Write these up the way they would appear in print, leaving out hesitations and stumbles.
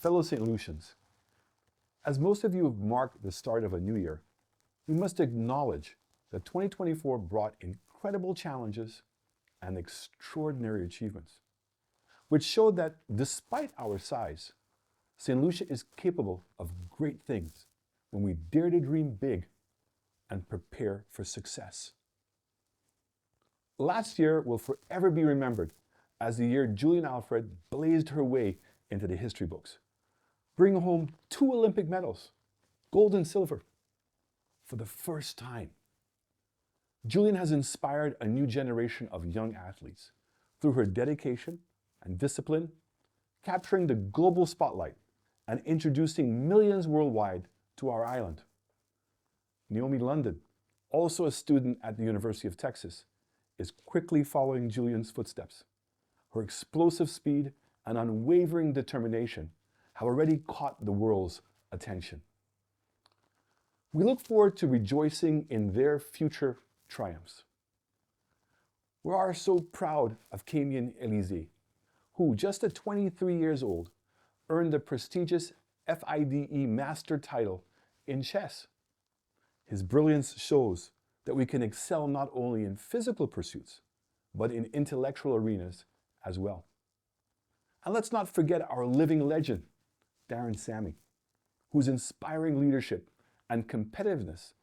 fellow St. Lucians, as most of you have marked the start of a new year, we must acknowledge that 2024 brought incredible challenges and extraordinary achievements, which showed that despite our size, St. Lucia is capable of great things when we dare to dream big and prepare for success. Last year will forever be remembered as the year Julian Alfred blazed her way into the history books, bringing home 2 Olympic medals, gold and silver, for the first time. Julian has inspired a new generation of young athletes through her dedication and discipline, capturing the global spotlight and introducing millions worldwide to our island. Naomi London, also a student at the University of Texas, is quickly following Julian's footsteps. Her explosive speed and unwavering determination have already caught the world's attention. We look forward to rejoicing in their future triumphs. We are so proud of Kamian Elize, who, just at 23 years old, earned the prestigious FIDE Master title in chess. His brilliance shows that we can excel not only in physical pursuits, but in intellectual arenas as well. And let's not forget our living legend, Darren Sammy, whose inspiring leadership and competitiveness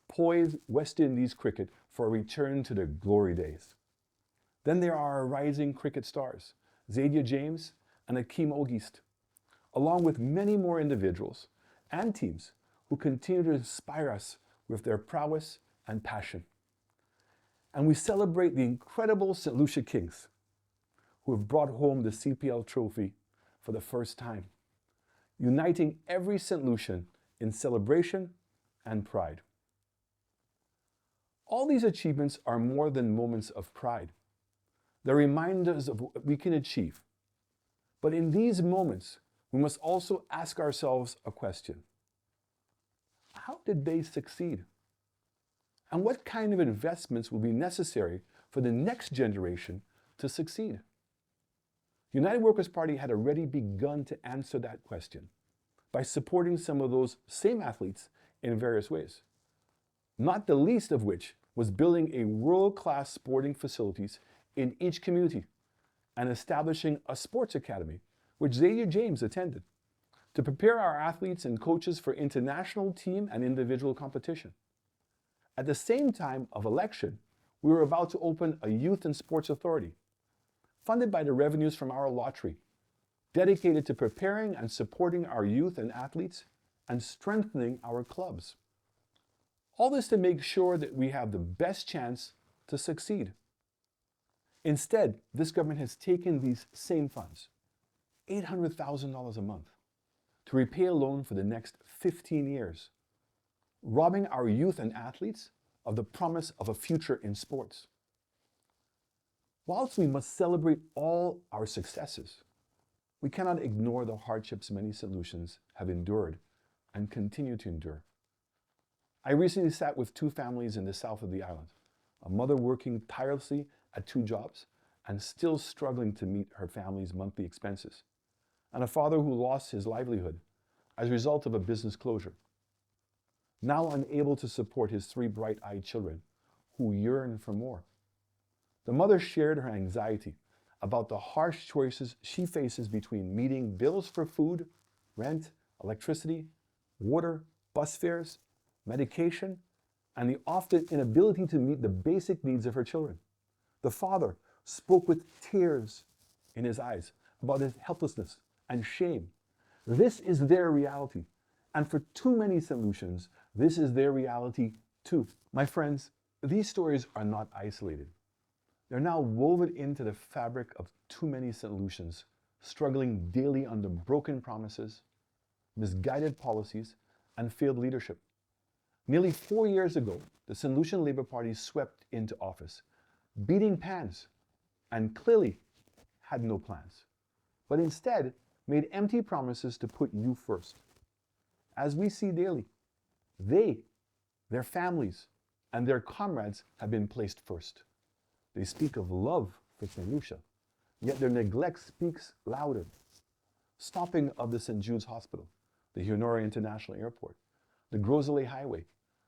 poised West Indies cricket for a return to their glory days. Then there are our rising cricket stars, Zadia James and Akeem Ogist, along with many more individuals and teams who continue to inspire us with their prowess and passion. And we celebrate the incredible St. Lucia Kings, who have brought home the CPL trophy for the first time, uniting every St. Lucian in celebration and pride. All these achievements are more than moments of pride. They remind us of what we can achieve. But in these moments, we must also ask ourselves a question. How did they succeed? And what kind of investments will be necessary for the next generation to succeed? United Workers' Party had already begun to answer that question by supporting some of those same athletes in various ways, not the least of which was building a world-class sporting facilities in each community and establishing a sports academy, which Zadia James attended, to prepare our athletes and coaches for international team and individual competition. At the same time of election, we were about to open a youth and sports authority, funded by the revenues from our lottery, dedicated to preparing and supporting our youth and athletes and strengthening our clubs. All this to make sure that we have the best chance to succeed. Instead, this government has taken these same funds, $800,000 a month, to repay a loan for the next 15 years, robbing our youth and athletes of the promise of a future in sports. Whilst we must celebrate all our successes, we cannot ignore the hardships many St. Lucians have endured and continue to endure. I recently sat with 2 families in the south of the island, a mother working tirelessly at 2 jobs and still struggling to meet her family's monthly expenses, and a father who lost his livelihood as a result of a business closure, now unable to support his 3 bright-eyed children who yearn for more. The mother shared her anxiety about the harsh choices she faces between meeting bills for food, rent, electricity, water, bus fares, medication, and the often inability to meet the basic needs of her children. The father spoke with tears in his eyes about his helplessness and shame. This is their reality. And for too many St. Lucians, this is their reality too. My friends, these stories are not isolated. They're now woven into the fabric of too many St. Lucians, struggling daily under broken promises, misguided policies, and failed leadership. Nearly 4 years ago, the St. Lucian Labour Party swept into office, beating pans, and clearly had no plans, but instead made empty promises to put you first. As we see daily, they, their families, and their comrades have been placed first. They speak of love for St. Lucia, yet their neglect speaks louder. stopping of the St. Jude's Hospital, the Honore International Airport, the Gros-Islet Highway,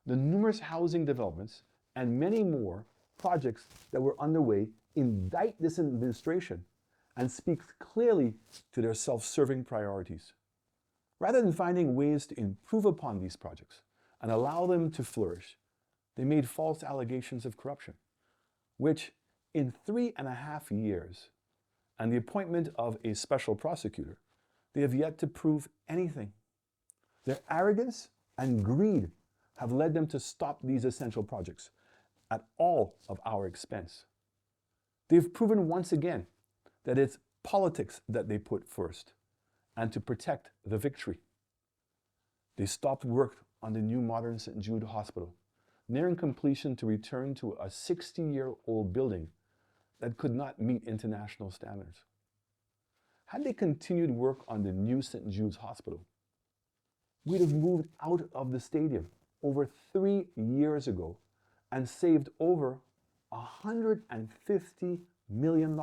the numerous housing developments, and many more projects that were underway indict this administration and speak clearly to their self-serving priorities. Rather than finding ways to improve upon these projects and allow them to flourish, they made false allegations of corruption, which in 3.5 years and the appointment of a special prosecutor, they have yet to prove anything. Their arrogance and greed have led them to stop these essential projects at all of our expense. They've proven once again that it's politics that they put first and to protect the victory. They stopped work on the new modern St. Jude Hospital, nearing completion to return to a 60-year-old building that could not meet international standards. Had they continued work on the new St. Jude's Hospital, we'd have moved out of the stadium over 3 years ago and saved over $150 million.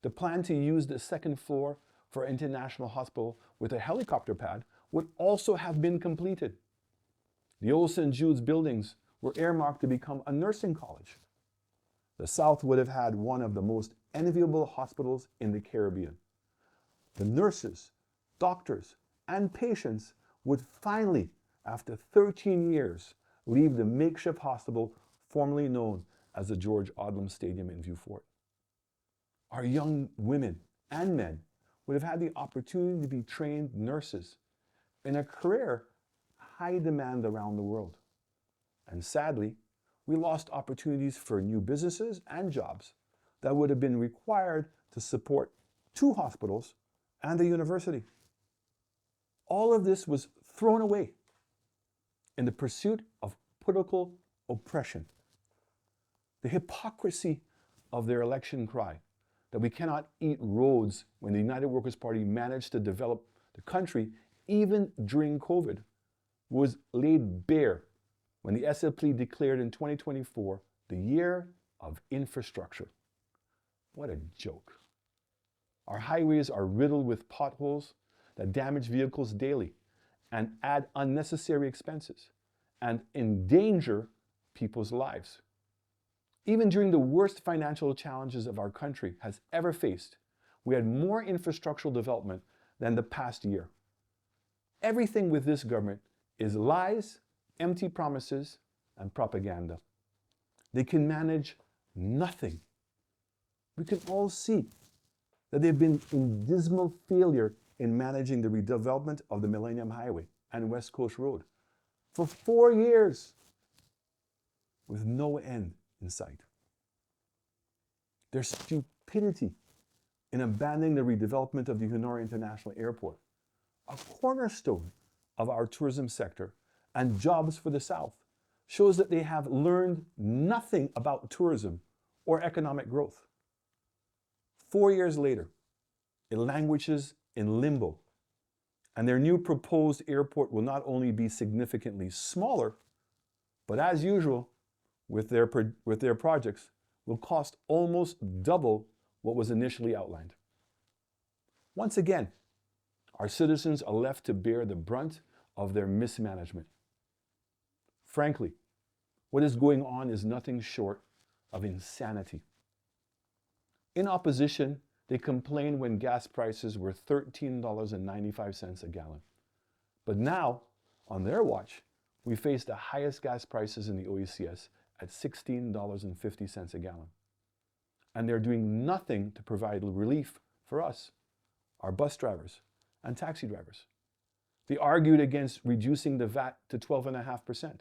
The plan to use the second floor for International Hospital with a helicopter pad would also have been completed. The old St. Jude's buildings were earmarked to become a nursing college. The South would have had one of the most enviable hospitals in the Caribbean. The nurses, doctors, and patients would finally, after 13 years, leave the makeshift hospital formerly known as the George Odlum Stadium in Vieux Fort. Our young women and men would have had the opportunity to be trained nurses in a career high demand around the world. And sadly, we lost opportunities for new businesses and jobs that would have been required to support 2 hospitals and a university. All of this was thrown away in the pursuit of political oppression. The hypocrisy of their election cry that we cannot eat roads when the United Workers' Party managed to develop the country even during COVID was laid bare when the SLP declared in 2024 the year of infrastructure. What a joke. Our highways are riddled with potholes that damage vehicles daily and add unnecessary expenses and endanger people's lives. Even during the worst financial challenges of our country has ever faced, we had more infrastructural development than the past year. Everything with this government is lies, empty promises, and propaganda. They can manage nothing. We can all see that they've been in dismal failure in managing the redevelopment of the Millennium Highway and West Coast Road for 4 years with no end in sight. Their stupidity in abandoning the redevelopment of the Honore International Airport, a cornerstone of our tourism sector and jobs for the South, shows that they have learned nothing about tourism or economic growth. 4 years later, it languishes in limbo, and their new proposed airport will not only be significantly smaller, but as usual with their projects, will cost almost double what was initially outlined. Once again, our citizens are left to bear the brunt of their mismanagement. Frankly, what is going on is nothing short of insanity. In opposition, they complained when gas prices were $13.95 a gallon. But now, on their watch, we face the highest gas prices in the OECS at $16.50 a gallon. And they're doing nothing to provide relief for us, our bus drivers and taxi drivers. They argued against reducing the VAT to 12.5%,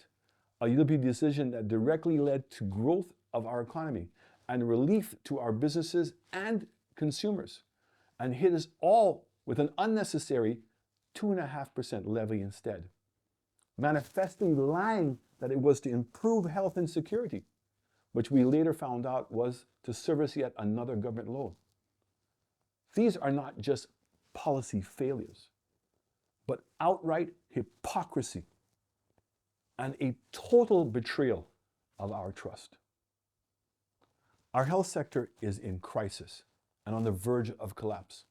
a UWP decision that directly led to growth of our economy and relief to our businesses and consumers, and hit us all with an unnecessary 2.5% levy instead, manifestly lying that it was to improve health and security, which we later found out was to service yet another government loan. These are not just policy failures, but outright hypocrisy and a total betrayal of our trust. Our health sector is in crisis and on the verge of collapse.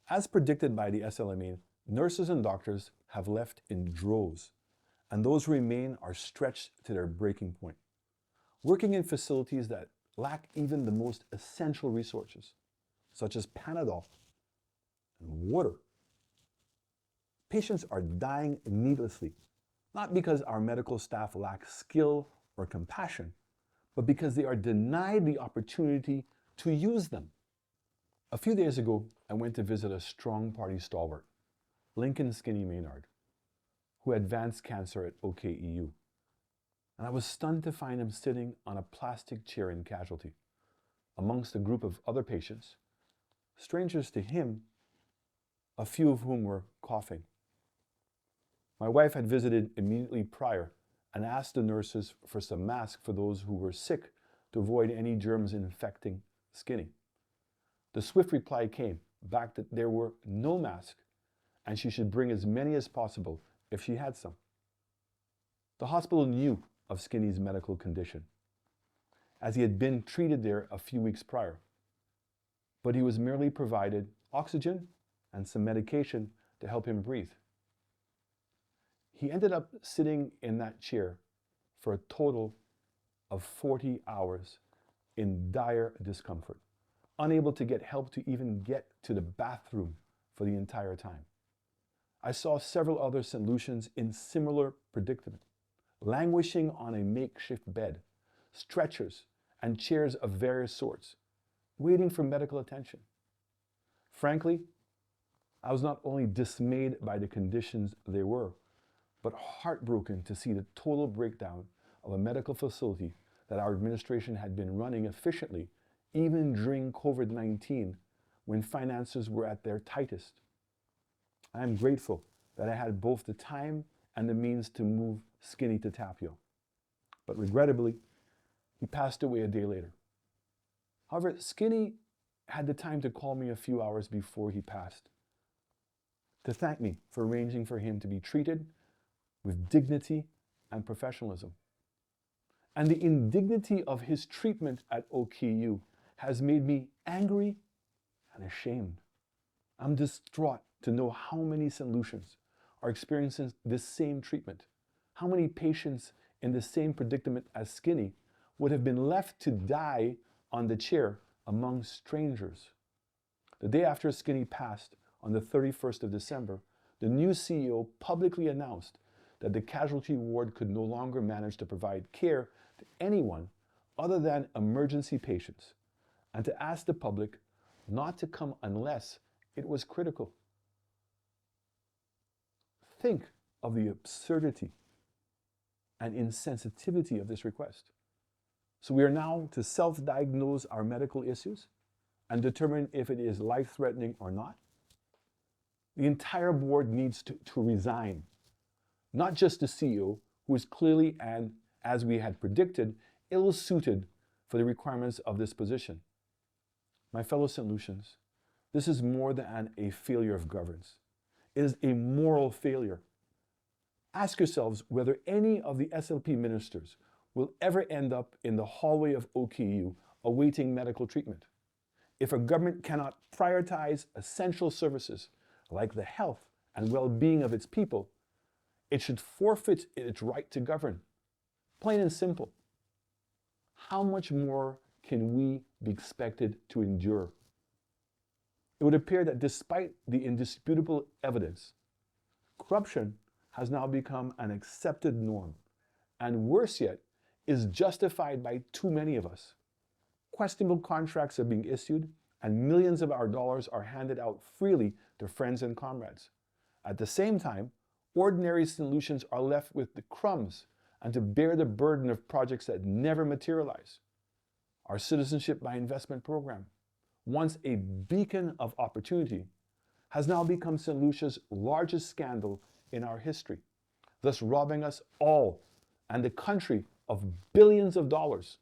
As predicted by the SLMA, nurses and doctors have left in droves, and those who remain are stretched to their breaking point, working in facilities that lack even the most essential resources, such as Panadol and water. Patients are dying needlessly, not because our medical staff lack skill or compassion, but because they are denied the opportunity to use them. A few days ago, I went to visit a strong party stalwart, Lincoln Skinny Maynard, who had advanced cancer at OKEU. And I was stunned to find him sitting on a plastic chair in casualty, amongst a group of other patients, strangers to him, a few of whom were coughing. My wife had visited immediately prior and asked the nurses for some masks for those who were sick to avoid any germs infecting Skinny. The swift reply came back that there were no masks and she should bring as many as possible if she had some. The hospital knew of Skinny's medical condition, as he had been treated there a few weeks prior, but he was merely provided oxygen and some medication to help him breathe. He ended up sitting in that chair for a total of 40 hours in dire discomfort, unable to get help to even get to the bathroom for the entire time. I saw several other St. Lucians in similar predicament, languishing on a makeshift bed, stretchers, and chairs of various sorts, waiting for medical attention. Frankly, I was not only dismayed by the conditions they were, but heartbroken to see the total breakdown of a medical facility that our administration had been running efficiently even during COVID-19 when finances were at their tightest. I am grateful that I had both the time and the means to move Skinny to Tapio. But regrettably, he passed away a day later. However, Skinny had the time to call me a few hours before he passed, to thank me for arranging for him to be treated with dignity and professionalism. And the indignity of his treatment at OKU has made me angry and ashamed. I'm distraught to know how many St. Lucians are experiencing this same treatment, how many patients in the same predicament as Skinny would have been left to die on the chair among strangers. The day after Skinny passed, on the 31st of December, the new CEO publicly announced that the casualty ward could no longer manage to provide care to anyone other than emergency patients, and to ask the public not to come unless it was critical. Think of the absurdity and insensitivity of this request. So we are now to self-diagnose our medical issues and determine if it is life-threatening or not. The entire board needs to resign. Not just the CEO, who is clearly and, as we had predicted, ill-suited for the requirements of this position. My fellow St. Lucians, this is more than a failure of governance. It is a moral failure. Ask yourselves whether any of the SLP ministers will ever end up in the hallway of OKU awaiting medical treatment. If a government cannot prioritize essential services like the health and well-being of its people, it should forfeit its right to govern. Plain and simple. How much more can we be expected to endure? It would appear that despite the indisputable evidence, corruption has now become an accepted norm, and worse yet, is justified by too many of us. Questionable contracts are being issued, and millions of our dollars are handed out freely to friends and comrades. At the same time, ordinary St. Lucians are left with the crumbs and to bear the burden of projects that never materialize. Our citizenship by investment program, once a beacon of opportunity, has now become St. Lucia's largest scandal in our history, thus robbing us all and the country of billions of dollars,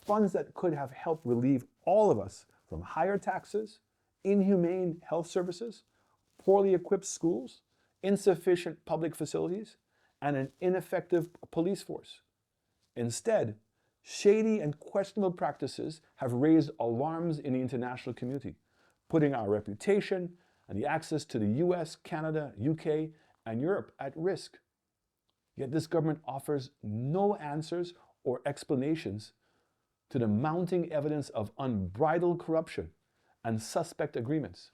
funds that could have helped relieve all of us from higher taxes, inhumane health services, poorly equipped schools, insufficient public facilities, and an ineffective police force. Instead, shady and questionable practices have raised alarms in the international community, putting our reputation and the access to the US, Canada, UK, and Europe at risk. Yet this government offers no answers or explanations to the mounting evidence of unbridled corruption and suspect agreements.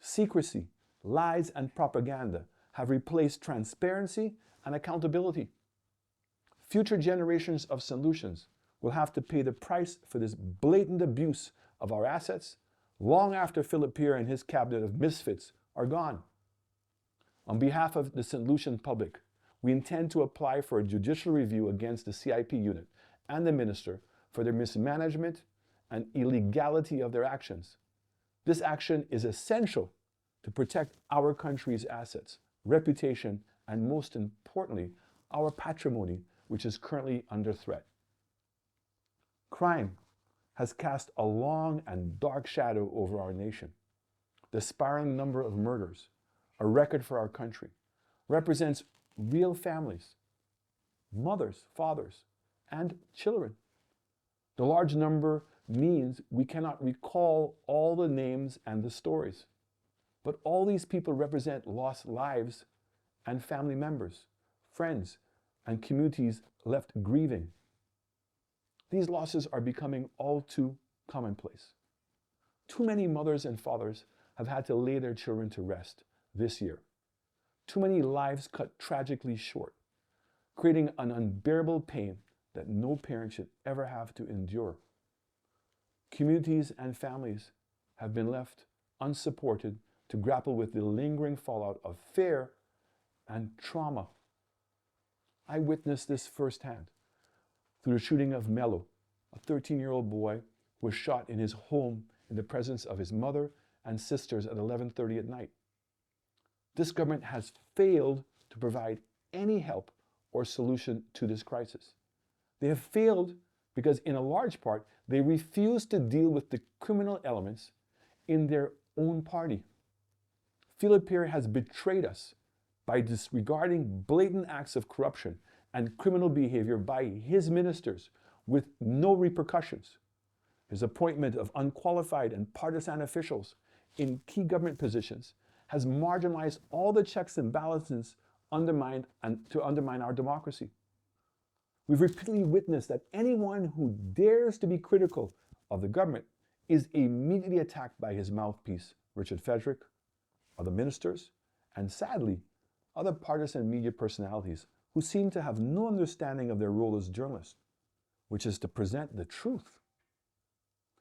Secrecy, lies, and propaganda have replaced transparency and accountability. Future generations of solutions will have to pay the price for this blatant abuse of our assets long after Philip Pierre and his cabinet of misfits are gone. On behalf of the St. Lucian public, we intend to apply for a judicial review against the CIP unit and the minister for their mismanagement and illegality of their actions. This action is essential to protect our country's assets, reputation, and most importantly, our patrimony, which is currently under threat. Crime has cast a long and dark shadow over our nation. The spiraling number of murders, a record for our country, represents real families, mothers, fathers, and children. The large number means we cannot recall all the names and the stories, but all these people represent lost lives and family members, friends, and communities left grieving. These losses are becoming all too commonplace. Too many mothers and fathers have had to lay their children to rest this year. Too many lives cut tragically short, creating an unbearable pain that no parent should ever have to endure. Communities and families have been left unsupported to grapple with the lingering fallout of fear and trauma. I witnessed this firsthand through the shooting of Mello, a 13-year-old boy who was shot in his home in the presence of his mother and sisters at 11:30 at night. This government has failed to provide any help or solution to this crisis. They have failed because, in a large part, they refuse to deal with the criminal elements in their own party. Philip Pierre has betrayed us by disregarding blatant acts of corruption and criminal behavior by his ministers with no repercussions. His appointment of unqualified and partisan officials in key government positions has marginalized all the checks and balances to undermine our democracy. We've repeatedly witnessed that anyone who dares to be critical of the government is immediately attacked by his mouthpiece, Richard Fedrick, other ministers, and sadly, other partisan media personalities who seem to have no understanding of their role as journalists, which is to present the truth.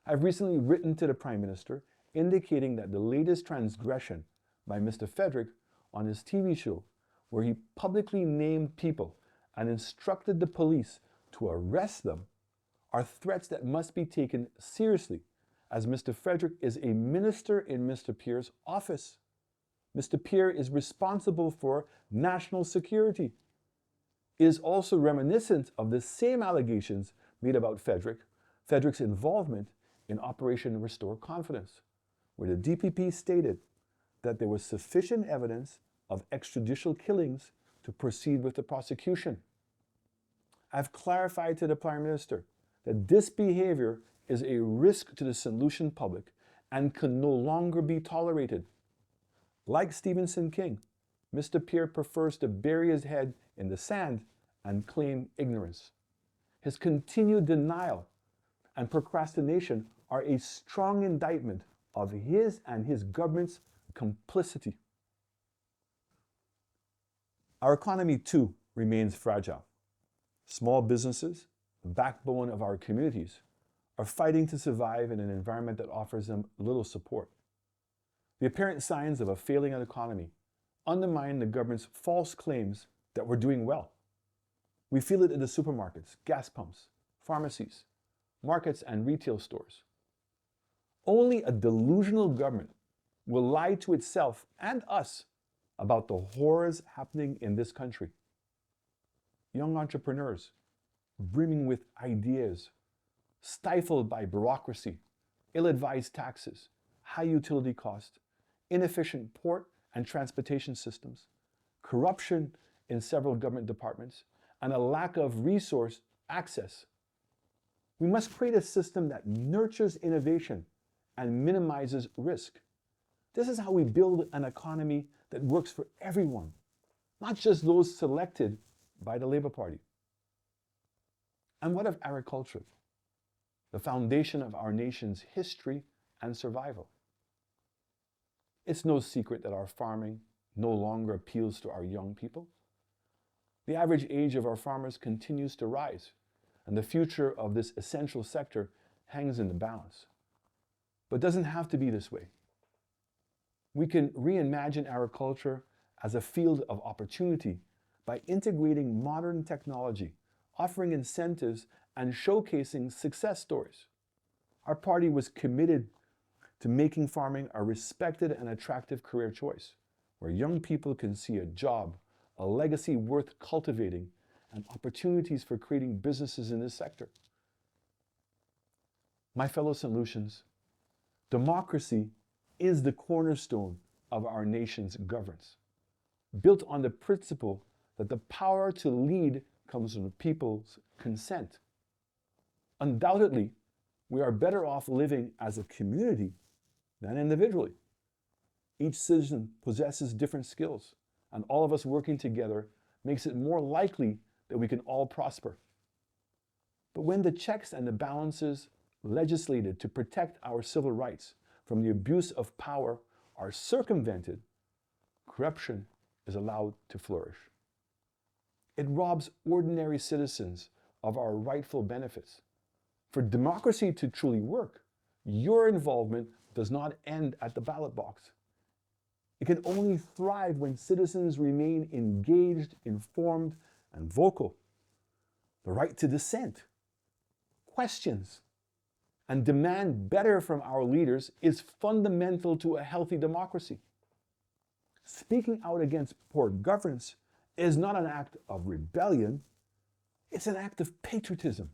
I've recently written to the Prime Minister indicating that the latest transgression by Mr. Fedrick on his TV show, where he publicly named people and instructed the police to arrest them, are threats that must be taken seriously, as Mr. Fedrick is a minister in Mr. Pierre's office. Mr. Pierre is responsible for national security. It is also reminiscent of the same allegations made about Fedrick's involvement in Operation Restore Confidence, where the DPP stated that there was sufficient evidence of extrajudicial killings to proceed with the prosecution. I've clarified to the Prime Minister that this behavior is a risk to the St. Lucian public and can no longer be tolerated. Like Stephen King, Mr. Pierre prefers to bury his head in the sand and claim ignorance. His continued denial and procrastination are a strong indictment of his and his government's complicity. Our economy, too, remains fragile. Small businesses, the backbone of our communities, are fighting to survive in an environment that offers them little support. The apparent signs of a failing economy undermine the government's false claims that we're doing well. We feel it in the supermarkets, gas pumps, pharmacies, markets, and retail stores. Only a delusional government will lie to itself and us about the horrors happening in this country. Young entrepreneurs, brimming with ideas, stifled by bureaucracy, ill-advised taxes, high utility costs, inefficient port and transportation systems, corruption in several government departments, and a lack of resource access. We must create a system that nurtures innovation and minimizes risk. This is how we build an economy that works for everyone, not just those selected by the Labour Party. And what of agriculture, the foundation of our nation's history and survival? It's no secret that our farming no longer appeals to our young people. The average age of our farmers continues to rise, and the future of this essential sector hangs in the balance. But it doesn't have to be this way. We can reimagine agriculture as a field of opportunity by integrating modern technology, offering incentives, and showcasing success stories. Our party was committed to making farming a respected and attractive career choice, where young people can see a job, a legacy worth cultivating, and opportunities for creating businesses in this sector. My fellow St. Lucians, democracy is the cornerstone of our nation's governance, built on the principle that the power to lead comes from the people's consent. Undoubtedly, we are better off living as a community than individually. Each citizen possesses different skills, and all of us working together makes it more likely that we can all prosper. But when the checks and the balances legislated to protect our civil rights from the abuse of power are circumvented, corruption is allowed to flourish. It robs ordinary citizens of our rightful benefits. For democracy to truly work, your involvement does not end at the ballot box. It can only thrive when citizens remain engaged, informed, and vocal. The right to dissent, questions, and demand better from our leaders is fundamental to a healthy democracy. Speaking out against poor governance is not an act of rebellion, it's an act of patriotism,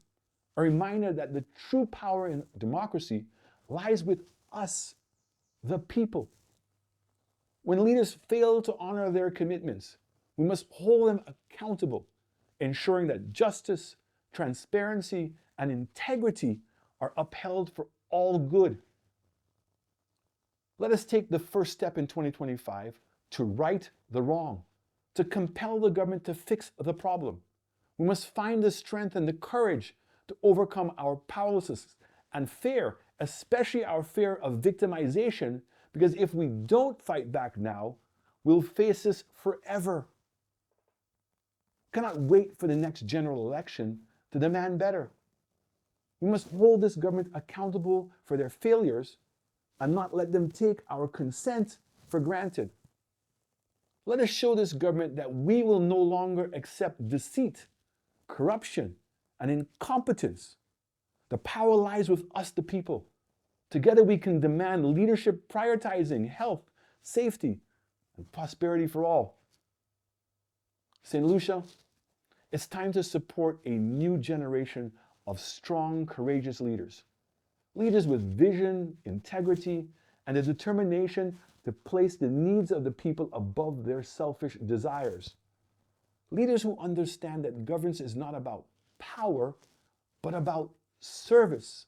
a reminder that the true power in democracy lies with us, the people. When leaders fail to honor their commitments, we must hold them accountable, ensuring that justice, transparency, and integrity are upheld for all good. Let us take the first step in 2025 to right the wrong, to compel the government to fix the problem. We must find the strength and the courage to overcome our powerlessness and fear, especially our fear of victimization, because if we don't fight back now, we'll face this forever. We cannot wait for the next general election to demand better. We must hold this government accountable for their failures and not let them take our consent for granted. Let us show this government that we will no longer accept deceit, corruption, and incompetence. The power lies with us, the people. Together we can demand leadership prioritizing health, safety, and prosperity for all. St. Lucia, it's time to support a new generation of strong, courageous leaders. Leaders with vision, integrity, and the determination to place the needs of the people above their selfish desires. Leaders who understand that governance is not about power, but about service.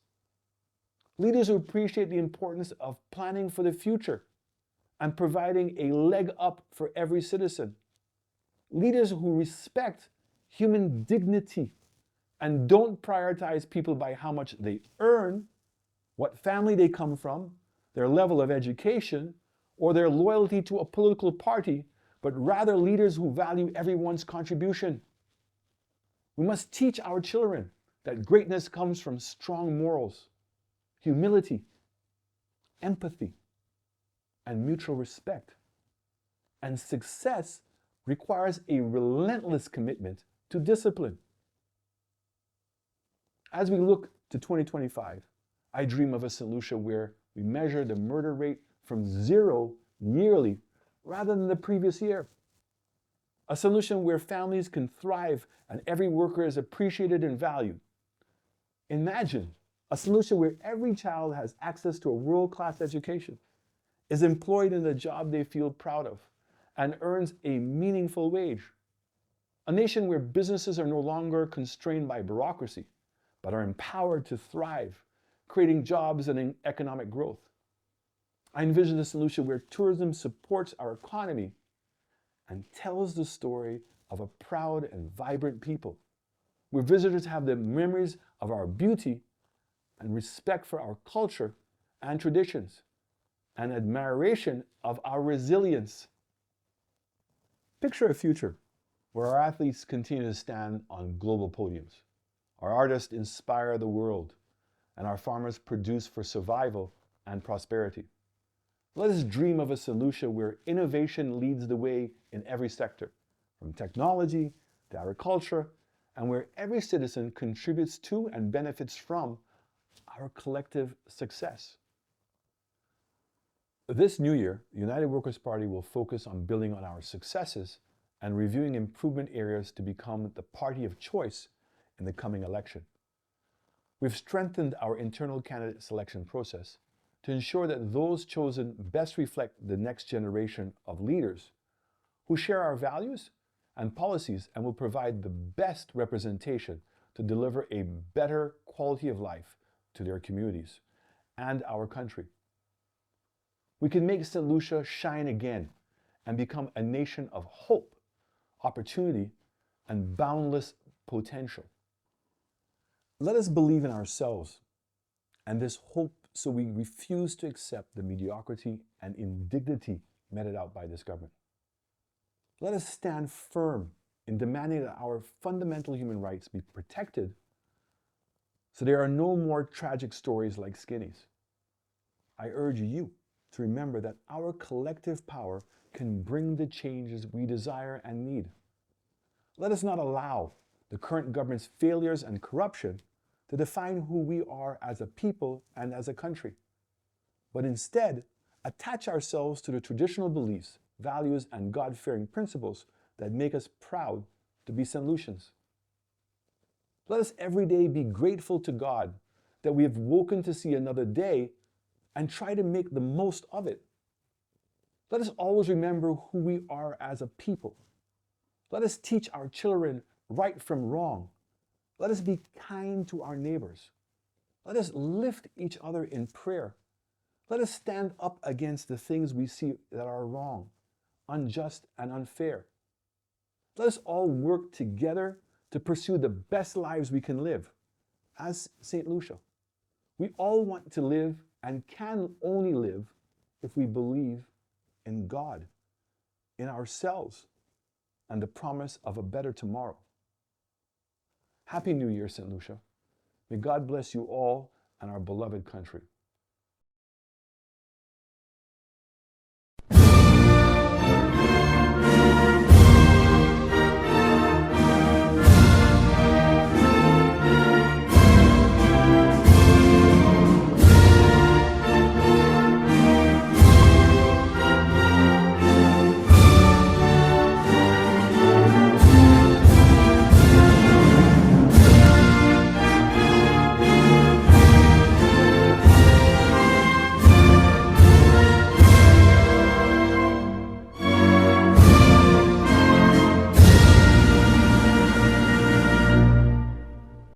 Leaders who appreciate the importance of planning for the future and providing a leg up for every citizen. Leaders who respect human dignity and don't prioritize people by how much they earn, what family they come from, their level of education, or their loyalty to a political party, but rather leaders who value everyone's contribution. We must teach our children that greatness comes from strong morals, humility, empathy, and mutual respect. And success requires a relentless commitment to discipline. As we look to 2025, I dream of a St. Lucia where we measure the murder rate from 0 yearly rather than the previous year. A solution where families can thrive and every worker is appreciated and valued. Imagine a solution where every child has access to a world-class education, is employed in a job they feel proud of, and earns a meaningful wage. A nation where businesses are no longer constrained by bureaucracy, but are empowered to thrive, creating jobs and economic growth. I envision a solution where tourism supports our economy and tells the story of a proud and vibrant people, where visitors have the memories of our beauty and respect for our culture and traditions, and admiration of our resilience. Picture a future where our athletes continue to stand on global podiums, our artists inspire the world, and our farmers produce for survival and prosperity. Let us dream of a solution where innovation leads the way in every sector, from technology to agriculture, and where every citizen contributes to and benefits from our collective success. This new year, the United Workers' Party will focus on building on our successes and reviewing improvement areas to become the party of choice in the coming election. We've strengthened our internal candidate selection process to ensure that those chosen best reflect the next generation of leaders who share our values and policies and will provide the best representation to deliver a better quality of life to their communities and our country. We can make St. Lucia shine again and become a nation of hope, opportunity, and boundless potential. Let us believe in ourselves and this hope so we refuse to accept the mediocrity and indignity meted out by this government. Let us stand firm in demanding that our fundamental human rights be protected so there are no more tragic stories like Skinny's. I urge you to remember that our collective power can bring the changes we desire and need. Let us not allow the current government's failures and corruption to define who we are as a people and as a country, but instead attach ourselves to the traditional beliefs, values, and God-fearing principles that make us proud to be St. Lucians. Let us every day be grateful to God that we have woken to see another day and try to make the most of it. Let us always remember who we are as a people. Let us teach our children right from wrong. Let us be kind to our neighbors. Let us lift each other in prayer. Let us stand up against the things we see that are wrong, unjust, and unfair. Let us all work together to pursue the best lives we can live as St. Lucia. We all want to live and can only live if we believe in God, in ourselves, and the promise of a better tomorrow. Happy New Year, St. Lucia. May God bless you all and our beloved country.